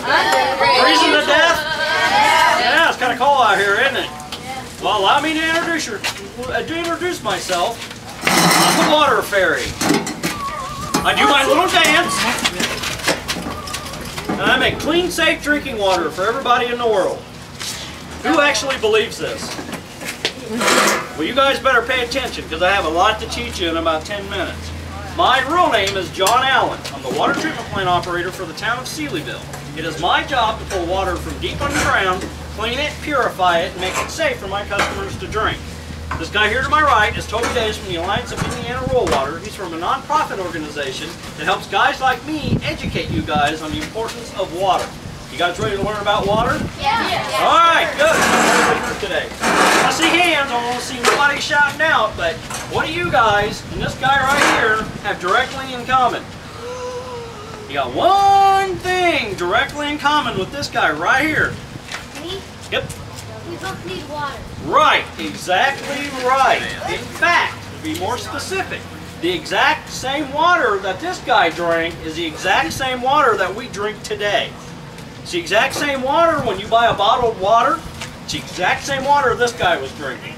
Freezing to death? Yeah, it's kind of cold out here, isn't it? Well, allow me to introduce myself. I'm the water fairy. I do my little dance, and I make clean, safe drinking water for everybody in the world. Who actually believes this? Well, you guys better pay attention, because I have a lot to teach you in about 10 minutes. My real name is John Allen. I'm the water treatment plant operator for the town of Sealyville. It is my job to pull water from deep underground, clean it, purify it, and make it safe for my customers to drink. This guy here to my right is Toby Days from the Alliance of Indiana Rural Water. He's from a non-profit organization that helps guys like me educate you guys on the importance of water. You guys ready to learn about water? Yeah. All right, good. That's what today. I see hands. I don't see nobody shouting out, but what do you guys and this guy right here have directly in common? You got one thing directly in common with this guy right here. Me? Yep. We both need water. Right, exactly right. In fact, to be more specific, the exact same water that this guy drank is the exact same water that we drink today. It's the exact same water when you buy a bottled water. It's the exact same water this guy was drinking.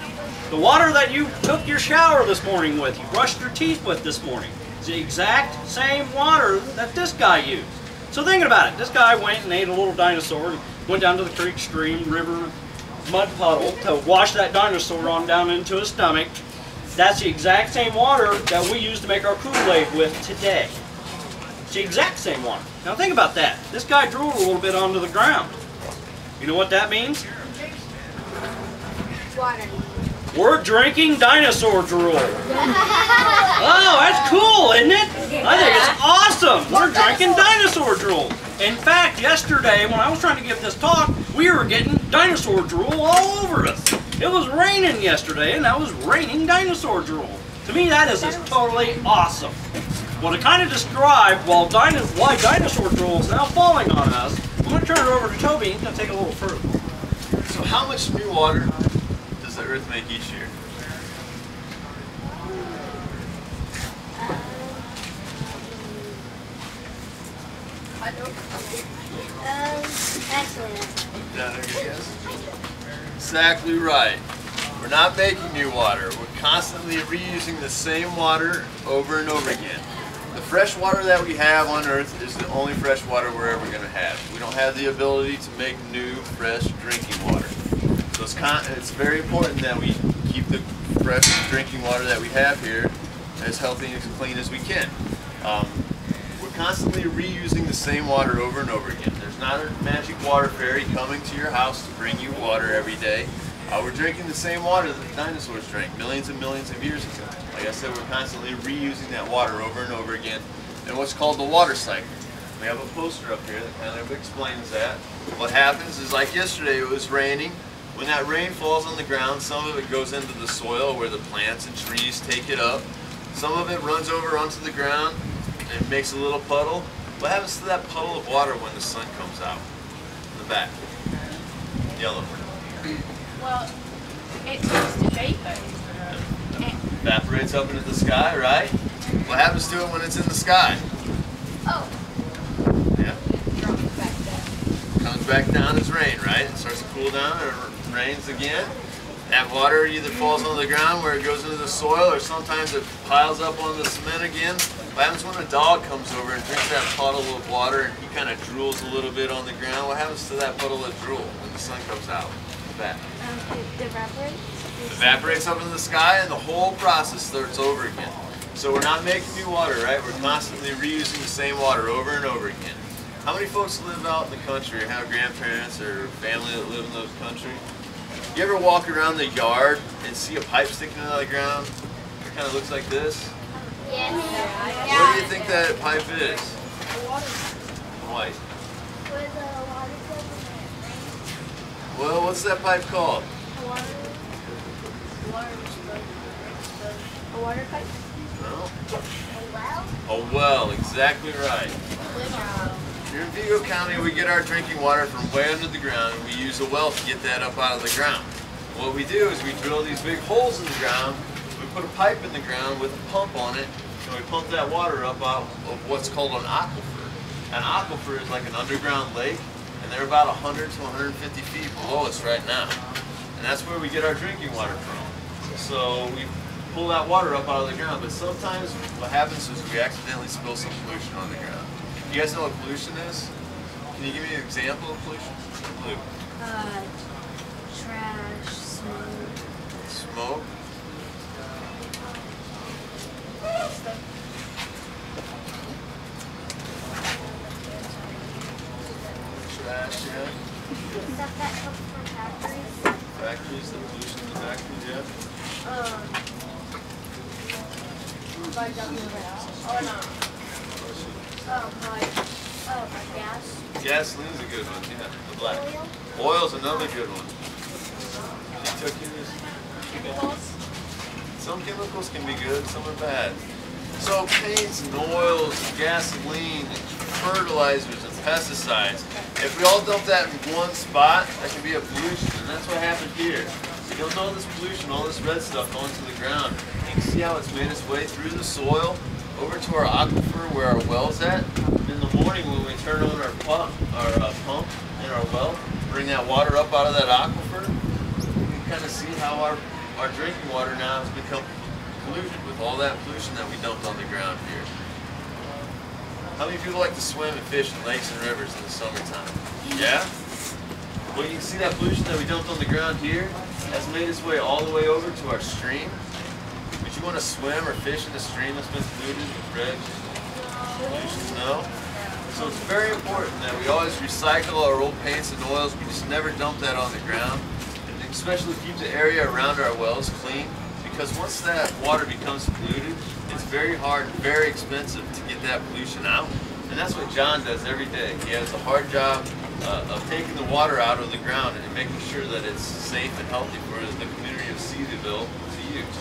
The water that you took your shower this morning with, you brushed your teeth with this morning, it's the exact same water that this guy used. So thinking about it, this guy went and ate a little dinosaur, went down to the creek, stream, river, mud puddle to wash that dinosaur on down into his stomach. That's the exact same water that we use to make our Kool-Aid with today. It's the exact same water. Now think about that. This guy drooled a little bit onto the ground. You know what that means? Water. We're drinking dinosaur drool. Oh, that's cool, isn't it? I think it's awesome. We're drinking dinosaur drool. In fact, yesterday when I was trying to give this talk, we were getting dinosaur drool all over us. It was raining yesterday, and that was raining dinosaur drool. To me, that is just totally awesome. Well, to kind of describe why dinosaur drool is now falling on us, I'm going to turn it over to Toby. He's going to take it a little further. So how much new water does the Earth make each year? Excellent. Down there, you guys? Exactly right. We're not making new water. We're constantly reusing the same water over and over again. The fresh water that we have on Earth is the only fresh water we're ever going to have. We don't have the ability to make new, fresh drinking water. So it's very important that we keep the fresh drinking water that we have here as healthy and as clean as we can. We're constantly reusing the same water over and over again. There's not a magic water fairy coming to your house to bring you water every day. We're drinking the same water that the dinosaurs drank millions and millions of years ago. Like I said, we're constantly reusing that water over and over again in what's called the water cycle. We have a poster up here that kind of explains that. What happens is, like yesterday, it was raining. When that rain falls on the ground, some of it goes into the soil where the plants and trees take it up. Some of it runs over onto the ground and makes a little puddle. What happens to that puddle of water when the sun comes out? In the back. Yellow. Well, it turns to vapor. Evaporates up into the sky, right? What happens to it when it's in the sky? Oh. Yeah. Comes back down as rain, right? It starts to cool down and it rains again. That water either falls on the ground where it goes into the soil, or sometimes it piles up on the cement again. What happens when a dog comes over and drinks that puddle of water and he kind of drools a little bit on the ground? What happens to that puddle of drool when the sun comes out? Back. It evaporates. Evaporates up in the sky, and the whole process starts over again. So we're not making new water, right? We're constantly reusing the same water over and over again. How many folks live out in the country or have grandparents or family that live in those country? You ever walk around the yard and see a pipe sticking out of the ground? It kind of looks like this. Yes. What do you think that pipe is? White. Well, what's that pipe called? A water pipe? No. A well? A well, exactly right. Here in Vigo County, we get our drinking water from way under the ground, and we use a well to get that up out of the ground. What we do is we drill these big holes in the ground, we put a pipe in the ground with a pump on it, and we pump that water up out of what's called an aquifer. An aquifer is like an underground lake, and they're about 100 to 150 feet below us right now. And that's where we get our drinking water from. So we pull that water up out of the ground, but sometimes what happens is we accidentally spill some pollution on the ground. You guys know what pollution is? Can you give me an example of pollution? Luke. Trash, smoke. Smoke? Trash, yeah. Stuff that comes from factories. Factories, the pollution in the factories, yeah. By WMS. Or not. Gas. Gasoline's a good one, yeah. The black. Oil. Oil's another good one. She took yours. Chemicals. Some chemicals can be good, some are bad. So paints and oils, gasoline, fertilizers and pesticides. If we all dump that in one spot, that can be a pollution, and that's what happened here. We dumped all this pollution, all this red stuff onto the ground. You can see how it's made its way through the soil, over to our aquifer where our well's at. In the morning when we turn on our pump in our well, bring that water up out of that aquifer, you can kind of see how our drinking water now has become polluted with all that pollution that we dumped on the ground here. How many people like to swim and fish in lakes and rivers in the summertime? Yeah? Well, you can see that pollution that we dumped on the ground here has made its way all the way over to our stream. Would you want to swim or fish in a stream that's been polluted with red pollution? No? So it's very important that we always recycle our old paints and oils. We just never dump that on the ground. And especially keep the area around our wells clean, because once that water becomes polluted, it's very hard and very expensive to get that pollution out. And that's what John does every day. He has a hard job of taking the water out of the ground and making sure that it's safe and healthy for the community of Sealyville to use.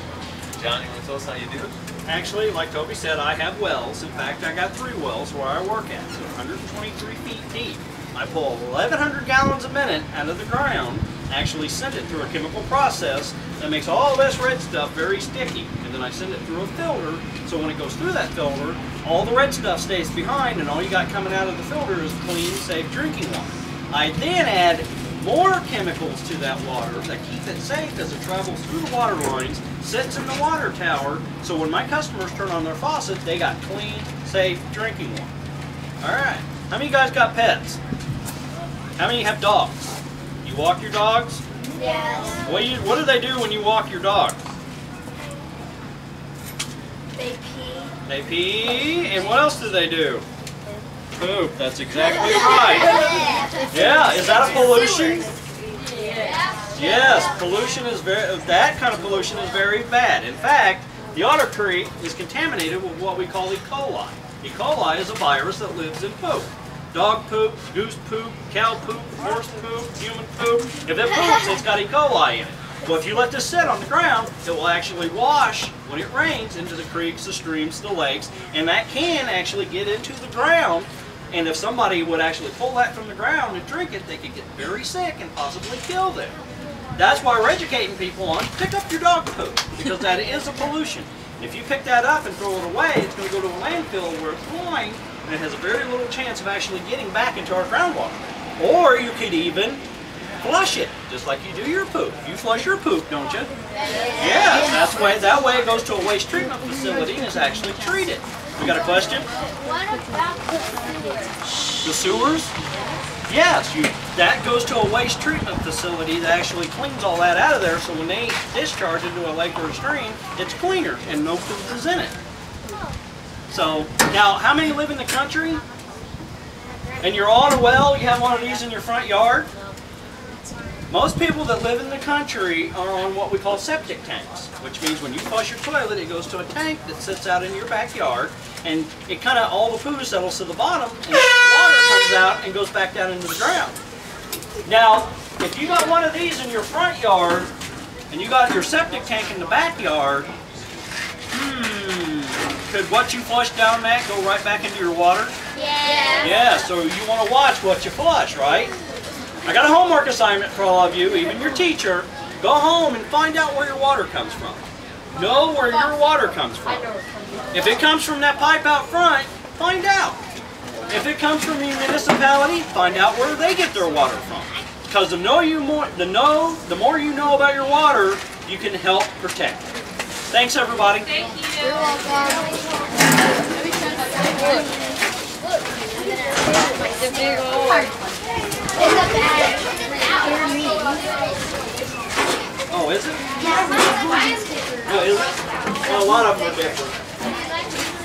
John, you want to tell us how you do it? Actually, like Toby said, I have wells. In fact, I got 3 wells where I work at. They're 123 feet deep. I pull 1,100 gallons a minute out of the ground, actually send it through a chemical process that makes all this red stuff very sticky. And then I send it through a filter, so when it goes through that filter, all the red stuff stays behind, and all you got coming out of the filter is clean, safe drinking water. I then add more chemicals to that water that keep it safe as it travels through the water lines, sits in the water tower, so when my customers turn on their faucet, they got clean, safe drinking water. Alright, how many of you guys got pets? How many have dogs? You walk your dogs? Yes. What do they do when you walk your dog? They pee. They pee, and what else do they do? Poop, that's exactly right. Yeah, is that a pollution? Yes, pollution is that kind of pollution is very bad. In fact, the Otter Creek is contaminated with what we call E. coli. E. coli is a virus that lives in poop. Dog poop, goose poop, cow poop, horse poop, human poop. If it poops, it's got E. coli in it. Well, if you let this sit on the ground, it will actually wash when it rains into the creeks, the streams, the lakes, and that can actually get into the ground. And if somebody would actually pull that from the ground and drink it, they could get very sick and possibly kill them. That's why we're educating people on pick up your dog poop, because that is a pollution. And if you pick that up and throw it away, it's going to go to a landfill where it's going, and it has a very little chance of actually getting back into our groundwater. Or you could even flush it, just like you do your poop. You flush your poop, don't you? Yes, that way it goes to a waste treatment facility and is actually treated. We got a question? What about the sewers? The sewers? Yes, that goes to a waste treatment facility that actually cleans all that out of there, so when they discharge into a lake or a stream, it's cleaner and no poop is in it. So, now, how many live in the country? And you're on a well, you have one of these in your front yard? Most people that live in the country are on what we call septic tanks, which means when you flush your toilet, it goes to a tank that sits out in your backyard, and it kind of, all the poo settles to the bottom, and water comes out and goes back down into the ground. Now, if you got one of these in your front yard, and you got your septic tank in the backyard, could what you flush down that go right back into your water? Yeah. Yeah, so you want to watch what you flush, right? I got a homework assignment for all of you, even your teacher. Go home and find out where your water comes from. Know where your water comes from. If it comes from that pipe out front, find out. If it comes from a municipality, find out where they get their water from. Because the more you know about your water, you can help protect it. Thanks, everybody. Thank you. You're welcome. Oh, is it? Yeah, Oh, is it? Well, a lot of them are different.